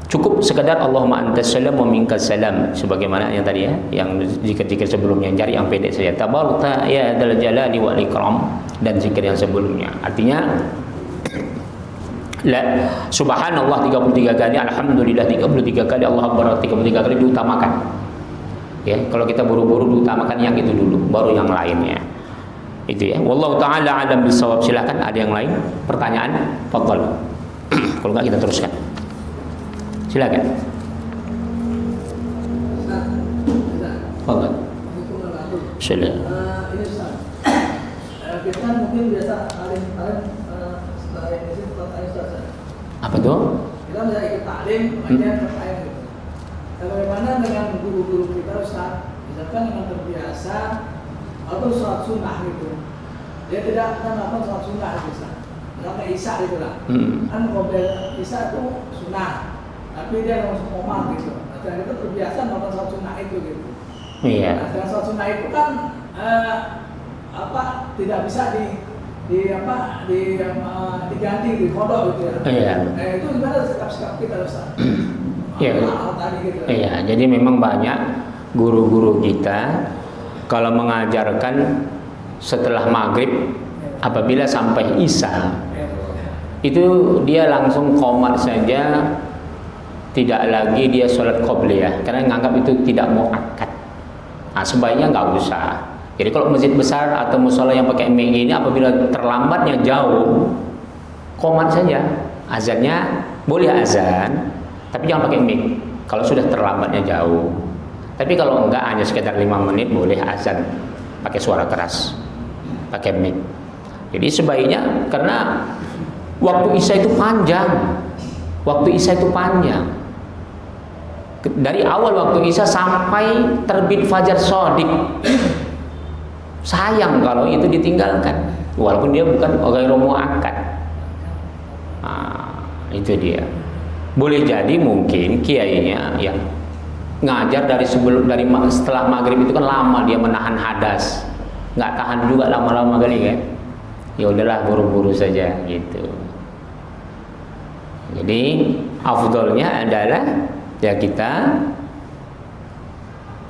Speaker 1: cukup sekedar Allahumma antas salam wa minkas salam, sebagaimana yang tadi ya, yang zikir-zikir sebelumnya, cari yang pendek saja, tabarakta ya dzal jalali wal ikram, dan zikir yang sebelumnya. Artinya subhanallah 33 kali, alhamdulillah 33 kali, Allah Akbar 33 kali diutamakan. Ya, kalau kita buru-buru diutamakan yang itu dulu, baru yang lainnya. Itu ya. Wallahu taala alam bisawab. Silakan ada yang lain pertanyaan? Fadhal. Kalau enggak kita teruskan. Silakan. Fadhal. Silakan.
Speaker 2: Ini Ustaz. Kita mungkin biasa
Speaker 1: apa tuh?
Speaker 2: Kita bisa ikut taklim, makanya pertanyaan gitu. Bagaimana dengan guru-guru kita Ustaz? Misalkan dengan terbiasa atau sholat sunnah gitu, dia tidak melakukan sholat sunnah gitu Ustaz. Misalkan Isya gitu lah. Kan mobil Isya itu sunnah, tapi dia langsung ngomong gitu. Dan kita terbiasa melakukan sholat sunnah itu gitu.
Speaker 1: Iya.
Speaker 2: Nah, dengan sholat sunnah itu kan tidak bisa diganti di kodok gitu ya.
Speaker 1: Iya.
Speaker 2: Itu gimana sikap-sikap kita Ustaz?
Speaker 1: Iya.
Speaker 2: Gitu.
Speaker 1: Iya, jadi memang banyak guru-guru kita kalau mengajarkan setelah maghrib apabila sampai isya itu dia langsung qomat saja, tidak lagi dia sholat qobliyah karena nganggap itu tidak muakkad. Nah, sebaiknya nggak usah. Jadi kalau masjid besar atau musola yang pakai mic ini apabila terlambatnya jauh, qomat saja. Azannya boleh azan, tapi jangan pakai mic. Kalau sudah terlambatnya jauh. Tapi kalau enggak hanya sekitar 5 menit boleh azan pakai suara keras, pakai mic. Jadi sebaiknya karena waktu isya itu panjang. Waktu isya itu panjang. Dari awal waktu isya sampai terbit fajar shadiq. Sayang kalau itu ditinggalkan, walaupun dia bukan ghairu muakkad. Nah, itu dia. Boleh jadi mungkin kiainya ya ngajar setelah maghrib itu kan lama, dia menahan hadas, nggak tahan juga lama-lama kali kan. Ya udahlah, buru-buru saja gitu. Jadi afdolnya adalah ya kita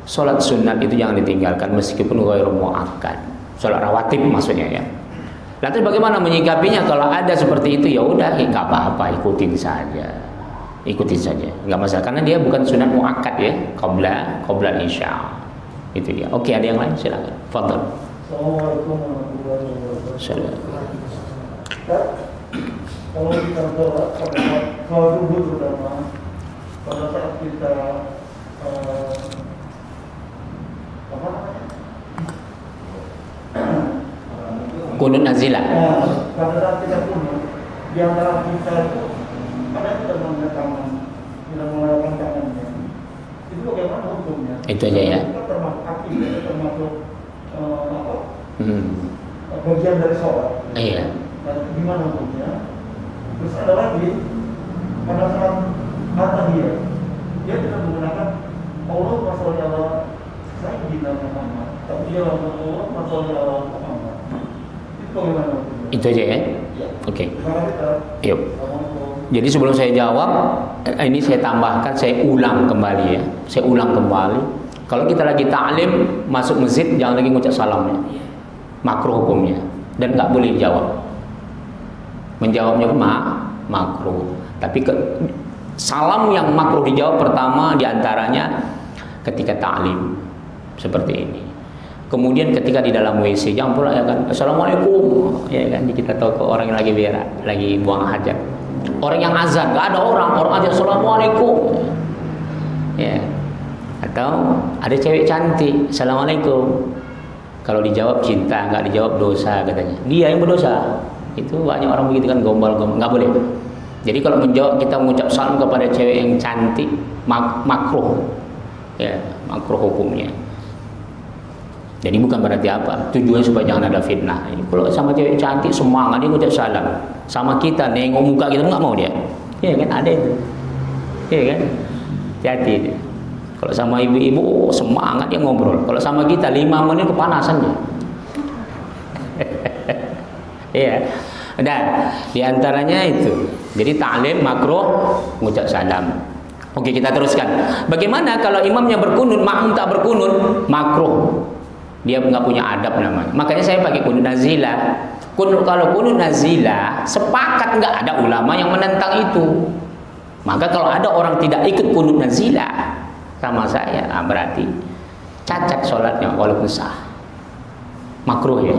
Speaker 1: sholat sunat itu jangan ditinggalkan meskipun ghairu muakkad. Sholat rawatib maksudnya ya. Lantas bagaimana menyikapinya kalau ada seperti itu? Ya udah, nggak apa-apa, ikutin saja, nggak masalah karena dia bukan sunat muakkad ya, qabla isya. Itu dia. Oke, ada yang lain silakan. Fadhil.
Speaker 3: Assalamualaikum warahmatullahi wabarakatuh. Kalau kita sholat kalau dulu terutama pada saat kita apa namanya?
Speaker 1: Kunut nazilah.
Speaker 3: Pada saat kita kunut, di antara kita itu ada yang tidak mengangkat tangan, tidak mengangkat tangannya. Itu bagaimana hukumnya?
Speaker 1: Itu aja ya.
Speaker 3: Itu termasuk akidah, termasuk apa? Bagian dari sholat.
Speaker 1: Iya.
Speaker 3: Dan gimana hukumnya? Terus ada lagi pada saat at-tahiyat dia tidak menggunakan Allahumma sholli ala sayyidina Muhammad, tapi dia Allahumma sholli ala Muhammad. Itu bagaimana hukumnya?
Speaker 1: Itu aja ya.
Speaker 3: Ya.
Speaker 1: Oke.
Speaker 3: Yuk.
Speaker 1: Jadi sebelum saya jawab, ini saya tambahkan, saya ulang kembali ya. Saya ulang kembali. Kalau kita lagi ta'lim masuk masjid, jangan lagi ngucap salamnya. Makruh hukumnya dan nggak boleh jawab. Menjawabnya makruh. Tapi salam yang makruh dijawab pertama diantaranya ketika ta'lim seperti ini. Kemudian ketika di dalam WC jangan pula ya kan assalamualaikum ya kan, kita tahu ke orang yang lagi berak, lagi buang hajat. Orang yang azan, nggak ada orang azan assalamualaikum. Ya. Atau ada cewek cantik, assalamualaikum. Kalau dijawab cinta, nggak dijawab dosa katanya. Dia yang berdosa. Itu banyak orang begitu kan, gombal-gombal, nggak boleh. Jadi kalau menjawab kita mengucap salam kepada cewek yang cantik makruh, ya makruh hukumnya. Jadi bukan berarti apa, tujuannya supaya jangan ada fitnah. Ini kalau sama cewek cantik semangat dia mengucap salam, sama kita nengok muka kita nggak mau dia, ya kan ada itu, ya kan, hati-hati. Kalau sama ibu-ibu semangat dia ngobrol, kalau sama kita 5 menit kepanasan dia. Iya. Dan diantaranya itu. Jadi ta'lim makruh ngucap salam. Oke, kita teruskan. Bagaimana kalau imamnya berkunut, makmum tak berkunut? Makruh. Dia nggak punya adab namanya. Makanya saya pakai kunut nazilah. Kalau kunut nazilah, sepakat nggak ada ulama yang menentang itu. Maka kalau ada orang tidak ikut kunut nazilah sama saya, berarti cacat sholatnya walaupun sah. Makruh ya.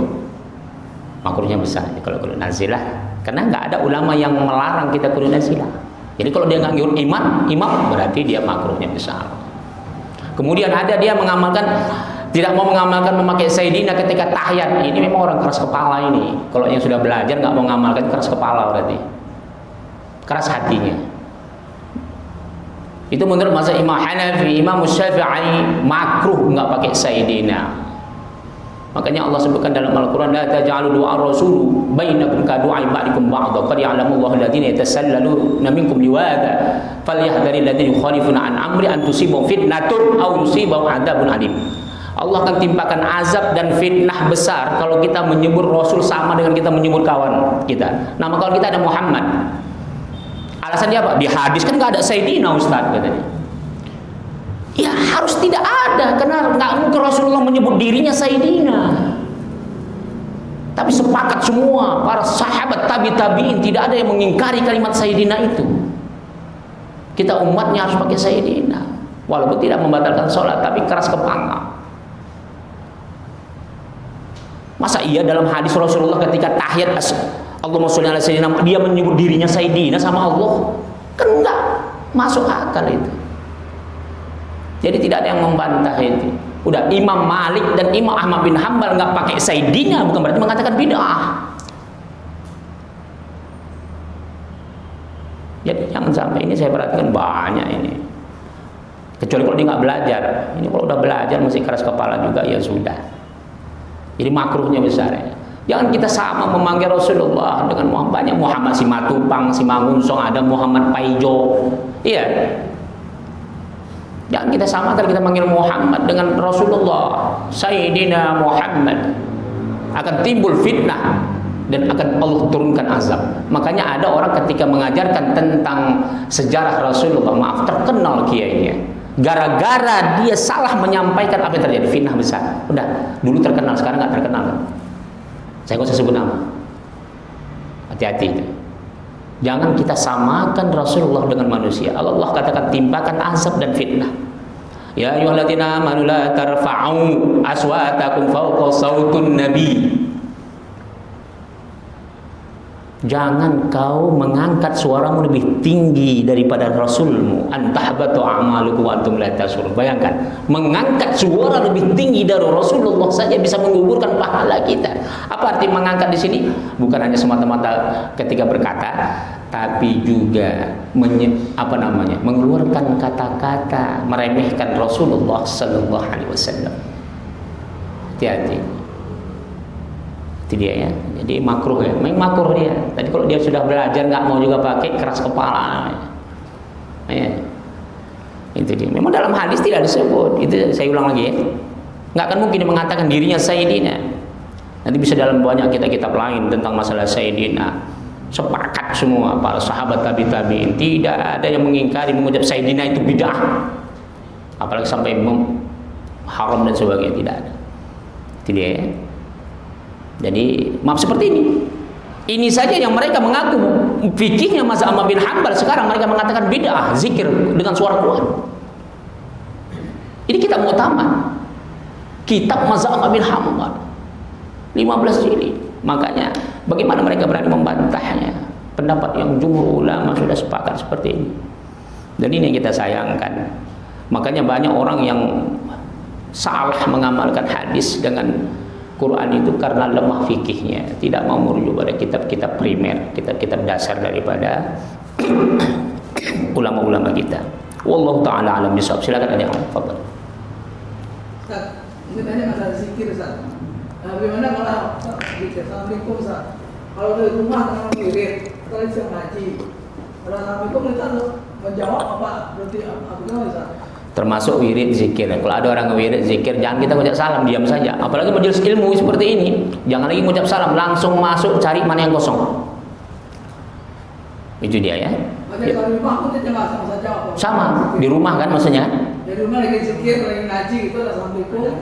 Speaker 1: Makruhnya besar ya, kalau kunut nazilah, karena nggak ada ulama yang melarang kita kunut nazilah. Jadi kalau dia nggak ngikut imam berarti dia makruhnya besar. Kemudian ada dia mengamalkan, tidak mau mengamalkan memakai sayyidina ketika tahiyat. Ini memang orang keras kepala ini. Kalau yang sudah belajar nggak mau mengamalkan, keras kepala berarti, keras hatinya. Itu menurut mazhab Imam Hanafi, Imam Syafi'i makruh nggak pakai sayyidina. Makanya Allah sebutkan dalam Al-Quran, la taj'alu du'a rasul bainakum ka du'a ba'dikum ba'dha qad ya'lamu Allahu alladziina yatasallaluna minkum liwada falyahdharil ladziina yukhalifuna an amri an tusibahum fitnatun aw yusibahum 'adzabun alim. Allah akan timpakan azab dan fitnah besar kalau kita menyebut Rasul sama dengan kita menyebut kawan kita. Nama kawan kita ada Muhammad. Alasan dia apa? Di hadis kan nggak ada Sayyidina Ustaz katanya. Ya harus tidak ada, karena nggak mungkin Rasulullah menyebut dirinya Sayyidina. Tapi sepakat semua para sahabat tabi'in tidak ada yang mengingkari kalimat Sayyidina itu. Kita umatnya harus pakai Sayyidina, walaupun tidak membatalkan sholat, tapi keras kepala. Masa iya dalam hadis Rasulullah ketika tahiyat Allahumma sholli ala sayyidina, dia menyebut dirinya Sayyidina sama Allah? Kan enggak masuk akal itu. Jadi tidak ada yang membantah itu. Udah Imam Malik dan Imam Ahmad bin Hanbal nggak pakai sayyidina, bukan berarti mengatakan bid'ah. Jadi jangan sampai, ini saya perhatikan banyak ini. Kecuali kalau dia nggak belajar. Ini kalau udah belajar mesti keras kepala juga, ya sudah. Jadi makruhnya besar ya. Jangan kita sama memanggil Rasulullah dengan banyak Muhammad Simatupang, Simangunsong, ada Muhammad Paijo. Iya. Jangan kita samakan, kita manggil Muhammad dengan Rasulullah, Sayyidina Muhammad. Akan timbul fitnah dan akan Allah turunkan azab. Makanya ada orang ketika mengajarkan tentang sejarah Rasulullah, maaf, terkenal kiainya, gara-gara dia salah menyampaikan apa yang terjadi, fitnah besar. Udah, dulu terkenal, sekarang nggak terkenal kan? Saya nggak usah sebut nama. Hati-hati itu. Jangan kita samakan Rasulullah dengan manusia. Allah katakan timpakan azab dan fitnah. Ya ayyuhalladzina amanu la tarfa'u aswatakum fawqa sautun nabi. Jangan kau mengangkat suaramu lebih tinggi daripada Rasulmu. Antahbatu a'malukum wa antum la tashurun. Bayangkan, mengangkat suara lebih tinggi dari Rasulullah saja bisa menggugurkan pahala kita. Apa arti mengangkat di sini? Bukan hanya semata-mata ketika berkata, tapi juga mengeluarkan kata-kata meremehkan Rasulullah sallallahu alaihi wasallam. Hati-hati. Itu dia ya. Jadi makruh ya. Memang makruh dia. Tadi kalau dia sudah belajar nggak mau juga pakai, keras kepala. Ya. Itu dia. Memang dalam hadis tidak disebut. Itu saya ulang lagi ya. Nggak akan mungkin dia mengatakan dirinya Sayyidina. Nanti bisa dalam banyak kitab-kitab lain tentang masalah Sayyidina. Sepakat semua para sahabat tabi'in, tidak ada yang mengingkari mengucap Sayyidina itu bid'ah. Apalagi sampai haram dan sebagainya, tidak ada. Itu dia ya. Jadi maaf seperti ini. Ini saja yang mereka mengaku fikihnya mazhab Ahmad bin Hanbal, sekarang mereka mengatakan bid'ah zikir dengan suara kuat. Ini kitab muktamad. Kitab mazhab Ahmad bin Hanbal 15 jilid. Makanya bagaimana mereka berani membantahnya? Pendapat yang jumhur ulama sudah sepakat seperti ini. Dan ini yang kita sayangkan. Makanya banyak orang yang salah mengamalkan hadis dengan Quran itu karena lemah fikihnya, tidak mau merujuk pada kitab-kitab primer, kitab-kitab dasar daripada ulama-ulama kita. Wallahu taala alam bisawab. Silakan ada yang lain. Fadhil.
Speaker 2: Ustaz, ini tanya masalah zikir, Ustaz. Bagaimana kalau zikir? Assalamualaikum, Ustaz. Kalau dari rumah dengan wirid, kalau siang ngaji, kalau assalamualaikum kita menjawab apa? Berarti apa gimana, Ustaz?
Speaker 1: Termasuk wirid zikir. Kalau ada orang wirid zikir, jangan kita ngucap salam, diam saja. Apalagi majelis ilmu seperti ini, jangan lagi ngucap salam, langsung masuk cari mana yang kosong. Itu dia ya.
Speaker 2: Kalau di rumah pun kita nggak sama saja.
Speaker 1: Sama di rumah kan maksudnya.
Speaker 2: Di rumah lagi zikir, lagi ngaji gitu, assalamualaikum.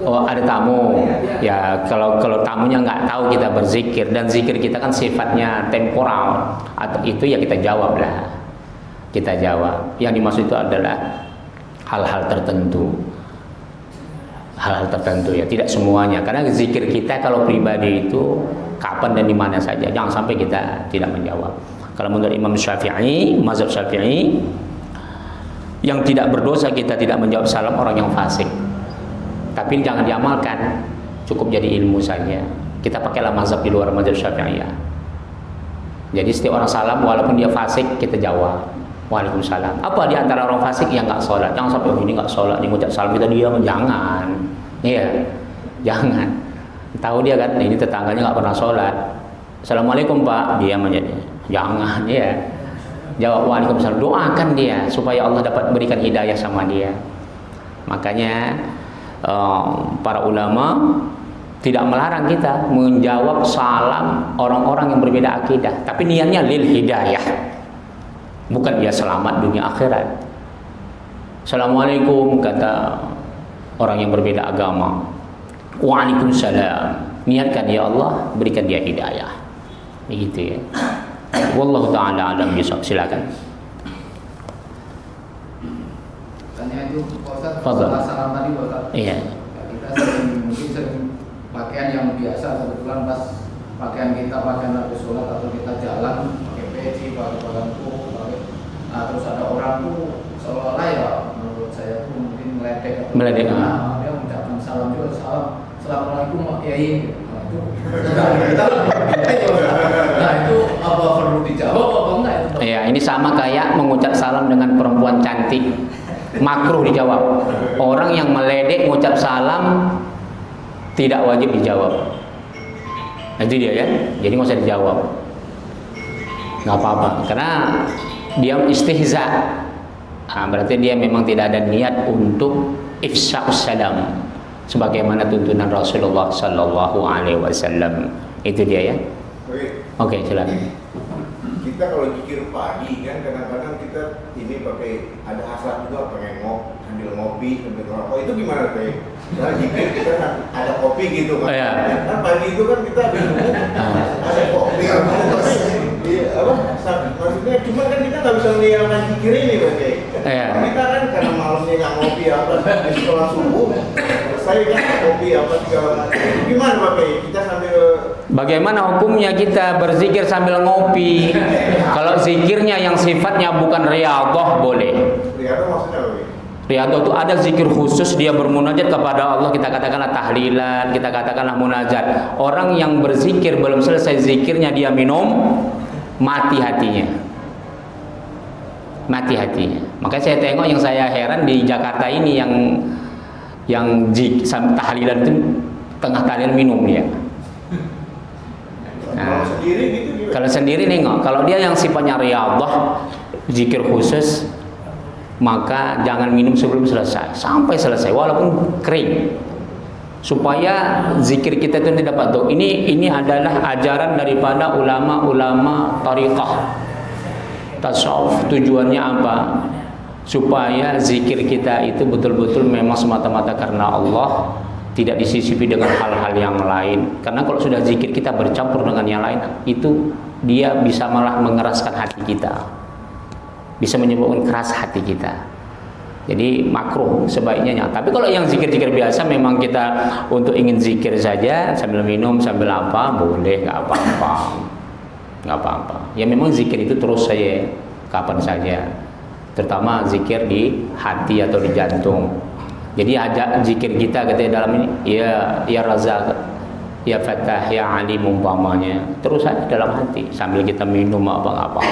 Speaker 1: Oh ada tamu. Ya kalau tamunya nggak tahu kita berzikir dan zikir kita kan sifatnya temporal, atau itu ya kita jawab lah. Kita jawab. Yang dimaksud itu adalah hal-hal tertentu ya, tidak semuanya, karena zikir kita kalau pribadi itu kapan dan di mana saja, jangan sampai kita tidak menjawab. Kalau menurut Imam Syafi'i, mazhab Syafi'i, yang tidak berdosa kita tidak menjawab salam orang yang fasik, tapi jangan diamalkan, cukup jadi ilmu saja. Kita pakailah mazhab di luar mazhab Syafi'i ya. Jadi setiap orang salam walaupun dia fasik kita jawab Waalaikumsalam. Apa di antara orang fasik yang nggak sholat? Jangan sampai ini nggak sholat, ini ngucap salam kita diam, jangan. Iya, jangan. Tahu dia kan, ini tetangganya nggak pernah sholat. Assalamualaikum Pak, diam aja dia. Jangan, ya. Jawab Waalaikumsalam. Doakan dia supaya Allah dapat berikan hidayah sama dia. Makanya para ulama tidak melarang kita menjawab salam orang-orang yang berbeda akidah, tapi niatnya lil hidayah. Bukan dia selamat dunia akhirat. Assalamualaikum kata orang yang berbeda agama. Waalaikumsalam. Niatkan ya Allah berikan dia hidayah. Begitu ya. Wallahu taala alam bisawab. Silakan.
Speaker 4: Tanya itu Ustaz,
Speaker 1: Fadhil.
Speaker 4: salam tadi Ustaz.
Speaker 1: Iya.
Speaker 4: Ya, kita sering pakaian yang biasa, kebetulan pas pakaian kita pakaian habis sholat atau kita jalan pakai peci, pakai baganku. Nah, terus ada orang tuh seolah-olah ya menurut saya tuh mungkin meledek
Speaker 1: Meledek.
Speaker 4: Dia mengucapkan salam juga, salam assalamualaikum Pak Kiai. Nah itu apa perlu dijawab apa enggak itu?
Speaker 1: Ya, ini sama kayak mengucap salam dengan perempuan cantik. Makruh dijawab. Orang yang meledek mengucap salam tidak wajib dijawab. Itu dia ya. Jadi nggak usah dijawab. Nggak apa-apa. Karena dia istihza. Berarti dia memang tidak ada niat untuk ifsa'us salam sebagaimana tuntunan Rasulullah sallallahu alaihi wasallam. Itu dia ya. Oke, silakan.
Speaker 5: Kita kalau zikir pagi kan kadang-kadang kita ini pakai ada hasrat juga pengen sambil ngopi sambil ngerokok, itu gimana teh? Nah, zikir kita kan ada kopi gitu kan. Kan pagi itu kan kita ada kopi apa? Maksudnya cuma kan kita nggak bisa meninggalkan zikir ini Pak. Kita kan karena malamnya nggak ngopi apa di sekolah subuh saya kan kopi apa segala macam. Gimana Pak? Kita sambil
Speaker 1: bagaimana hukumnya kita berzikir sambil ngopi? Kalau zikirnya yang sifatnya bukan riyadhah boleh.
Speaker 5: Riyadhah maksudnya apa?
Speaker 1: Riyadhah itu ada zikir khusus, dia bermunajat kepada Allah, kita katakanlah tahlilan, kita katakanlah munajat. Orang yang berzikir belum selesai zikirnya dia minum, mati hatinya. Mati hatinya. Makanya saya tengok yang saya heran di Jakarta ini yang tahlilan itu tengah tahlilan minum dia. Nah, kalau sendiri nengok, kalau dia yang sifatnya riyadhah, zikir khusus, maka jangan minum sebelum selesai, sampai selesai walaupun kering, supaya zikir kita itu tidak dapat. Ini adalah ajaran daripada ulama-ulama tariqah tasawuf. Tujuannya apa? Supaya zikir kita itu betul-betul memang semata-mata karena Allah, tidak disisipi dengan hal-hal yang lain. Karena kalau sudah zikir kita bercampur dengan yang lain, itu dia bisa malah mengeraskan hati kita, bisa menyebabkan keras hati kita. Jadi makruh sebaiknya. Tapi kalau yang zikir-zikir biasa memang kita untuk ingin zikir saja sambil minum sambil apa, boleh, nggak apa-apa, nggak apa-apa. Ya memang zikir itu terus saja, kapan saja. Terutama zikir di hati atau di jantung. Jadi ajak zikir kita katanya dalam ini, ya Razak, ya Fattah, ya Alim umpamanya, terus aja dalam hati sambil kita minum apa-apa,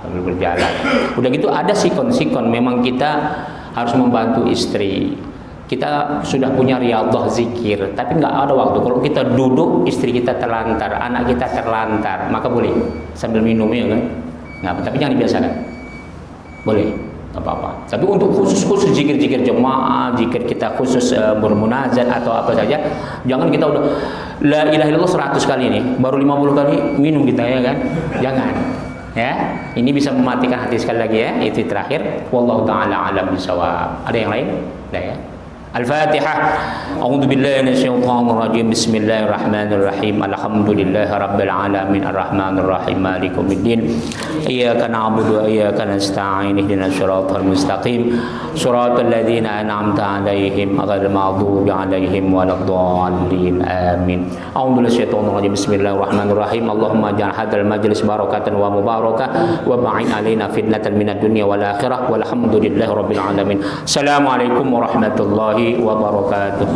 Speaker 1: sambil berjalan. Udah gitu ada sikon-sikon, memang kita harus membantu istri. Kita sudah punya riyadhah zikir, tapi nggak ada waktu. Kalau kita duduk, istri kita terlantar, anak kita terlantar, maka boleh sambil minum ya kan? Nggak, tapi jangan dibiasakan. Boleh, nggak apa-apa. Tapi untuk khusus zikir-zikir jemaah, zikir kita khusus bermunajat atau apa saja, jangan kita udah la ilaha illallah 100 kali nih, baru 50 kali minum kita ya kan? Jangan. Ya, ini bisa mematikan hati. Sekali lagi ya, itu terakhir. Wallahu taala alam bisawab. Ada yang lain? Ada ya? Al-Fatihah. A'udzu billahi minasyaitonir rajim. Bismillahirrahmanirrahim. Alhamdulillahi rabbil alamin arrahmanir rahim maliki yaumiddin. Iyyaka na'budu wa iyyaka nasta'in. Ihdinas siratal mustaqim. Shiratal ladzina an'amta 'alaihim ghairil maghdubi 'alaihim waladdallin. Amin. A'udzu billahi rajim. Bismillahirrahmanirrahim. Allahumma ja'al hadzal majlis barakatan wa mubarakah wa ba'in 'alaina fitnatan minad dunya wal akhirah. Walhamdulillahi rabbil alamin. Assalamualaikum warahmatullahi wabarakatuh.